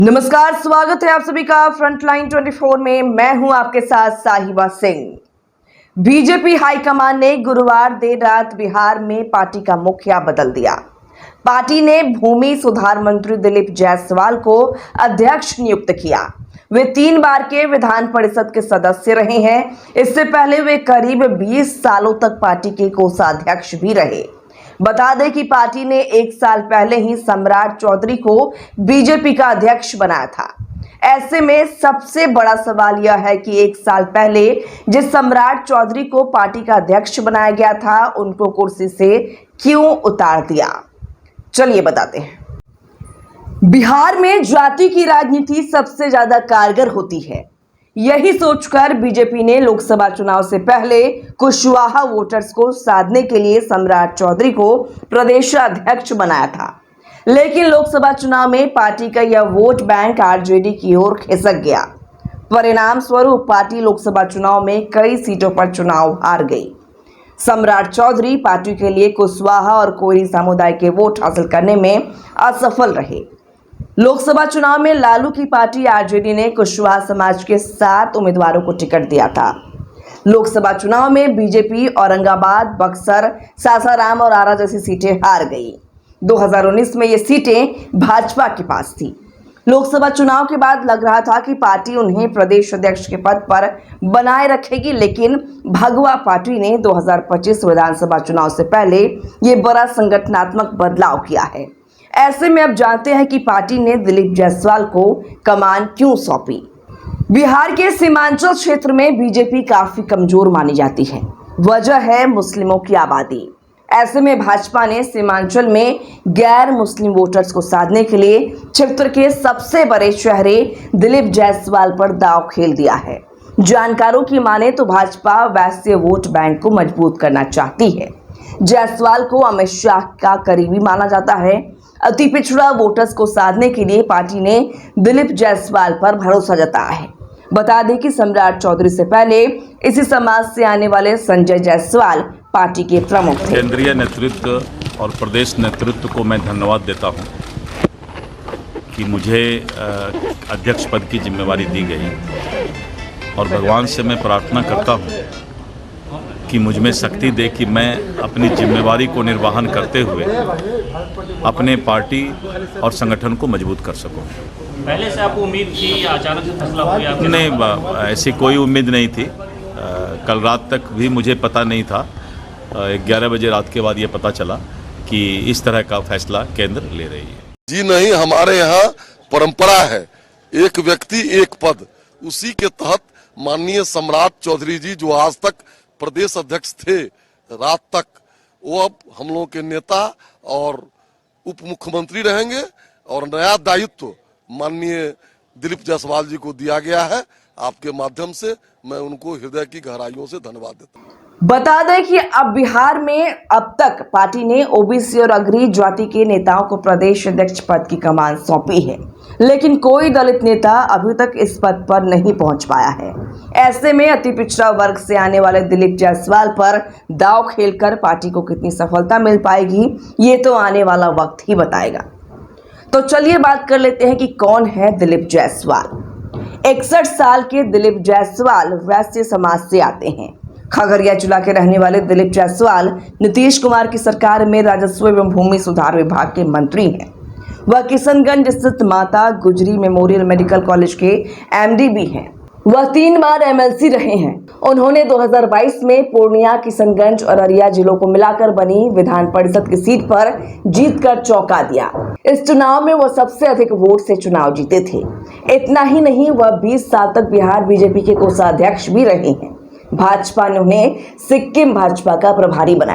नमस्कार, स्वागत है आप सभी का फ्रंटलाइन 24 में। मैं हूं आपके साथ साहिबा सिंह। बीजेपी हाईकमान ने गुरुवार देर रात बिहार में पार्टी का मुखिया बदल दिया। पार्टी ने भूमि सुधार मंत्री दिलीप जायसवाल को अध्यक्ष नियुक्त किया। वे 3 बार के विधान परिषद के सदस्य रहे हैं। इससे पहले वे करीब 20 सालों तक पार्टी के कोषाध्यक्ष भी रहे। बता दें कि पार्टी ने 1 साल पहले ही सम्राट चौधरी को बीजेपी का अध्यक्ष बनाया था। ऐसे में सबसे बड़ा सवाल यह है कि 1 साल पहले जिस सम्राट चौधरी को पार्टी का अध्यक्ष बनाया गया था, उनको कुर्सी से क्यों उतार दिया। चलिए बताते हैं। बिहार में जाति की राजनीति सबसे ज्यादा कारगर होती है। यही सोचकर बीजेपी ने लोकसभा चुनाव से पहले कुशवाहा वोटर्स को साधने के लिए सम्राट चौधरी को प्रदेश अध्यक्ष बनाया था। लेकिन लोकसभा चुनाव में पार्टी का यह वोट बैंक आरजेडी की ओर खिसक गया। परिणाम स्वरूप पार्टी लोकसभा चुनाव में कई सीटों पर चुनाव हार गई। सम्राट चौधरी पार्टी के लिए कुशवाहा और कोयरी समुदाय के वोट हासिल करने में असफल रहे। लोकसभा चुनाव में लालू की पार्टी आरजेडी ने कुशवाहा समाज के 7 उम्मीदवारों को टिकट दिया था। लोकसभा चुनाव में बीजेपी औरंगाबाद, बक्सर, सासाराम और आरा जैसी सीटें हार गई। 2019 में ये सीटें भाजपा के पास थी। लोकसभा चुनाव के बाद लग रहा था कि पार्टी उन्हें प्रदेश अध्यक्ष के पद पर बनाए रखेगी, लेकिन भगवा पार्टी ने 2025 विधानसभा चुनाव से पहले ये बड़ा संगठनात्मक बदलाव किया है। ऐसे में अब जानते हैं कि पार्टी ने दिलीप जायसवाल को कमान क्यों सौंपी। बिहार के सीमांचल क्षेत्र में बीजेपी काफी कमजोर मानी जाती है। वजह है मुस्लिमों की आबादी। ऐसे में भाजपा ने सीमांचल में गैर मुस्लिम वोटर्स को साधने के लिए क्षेत्र के सबसे बड़े चेहरे दिलीप जायसवाल पर दांव खेल दिया है। जानकारों की माने तो भाजपा वैसे वोट बैंक को मजबूत करना चाहती है। जायसवाल को अमित शाह का करीबी माना जाता है। अति पिछड़ा वोटर्स को साधने के लिए पार्टी ने दिलीप जायसवाल पर भरोसा जताया है। बता दें कि सम्राट चौधरी से पहले इसी समाज से आने वाले संजय जायसवाल पार्टी के प्रमुख थे। केंद्रीय नेतृत्व और प्रदेश नेतृत्व को मैं धन्यवाद देता हूं कि मुझे अध्यक्ष पद की जिम्मेवारी दी गई और भगवान से मैं प्रार्थना करता हूं कि मुझ में शक्ति दे कि मैं अपनी जिम्मेवारी को निर्वहन करते हुए अपने पार्टी और संगठन को मजबूत कर सकूं। पहले से आपको उम्मीद थी, अचानक से फैसला हो गया? नहीं, ऐसी कोई उम्मीद नहीं थी। कल रात तक भी मुझे पता नहीं था। 11 बजे रात के बाद ये पता चला कि इस तरह का फैसला केंद्र ले रही है। जी नहीं, हमारे यहाँ परंपरा है एक व्यक्ति एक पद। उसी के तहत माननीय सम्राट चौधरी जी जो आज तक प्रदेश अध्यक्ष थे रात तक, वो अब हम लोगों के नेता और उप मुख्यमंत्री रहेंगे और नया दायित्व माननीय दिलीप जायसवाल जी को दिया गया है। आपके माध्यम से मैं उनको हृदय की गहराइयों से धन्यवाद देता हूँ। बता दें कि अब बिहार में अब तक पार्टी ने ओबीसी और अग्रणी जाति के नेताओं को प्रदेश अध्यक्ष पद की कमान सौंपी है, लेकिन कोई दलित नेता अभी तक इस पद पर नहीं पहुंच पाया है। ऐसे में अति पिछड़ा वर्ग से आने वाले दिलीप जायसवाल पर दांव खेलकर पार्टी को कितनी सफलता मिल पाएगी, ये तो आने वाला वक्त ही बताएगा। तो चलिए बात कर लेते हैं कि कौन है दिलीप जायसवाल। 61 साल के दिलीप जायसवाल वैश्य समाज से आते हैं। खगड़िया जिला के रहने वाले दिलीप जायसवाल नीतीश कुमार की सरकार में राजस्व एवं भूमि सुधार विभाग के मंत्री हैं। वह किशनगंज स्थित माता गुजरी मेमोरियल मेडिकल कॉलेज के एमडी भी हैं। वह 3 बार एमएलसी रहे हैं। उन्होंने 2022 में पूर्णिया, किशनगंज और अररिया जिलों को मिलाकर बनी विधान परिषद की सीट पर जीतकर चौंका दिया। इस चुनाव में वह सबसे अधिक वोट से चुनाव जीते थे। इतना ही नहीं, वह 20 साल तक बिहार बीजेपी के कोषाध्यक्ष भी रहे हैं। भाजपा ने उन्हें सिक्किम भाजपा का प्रभारी बनाया।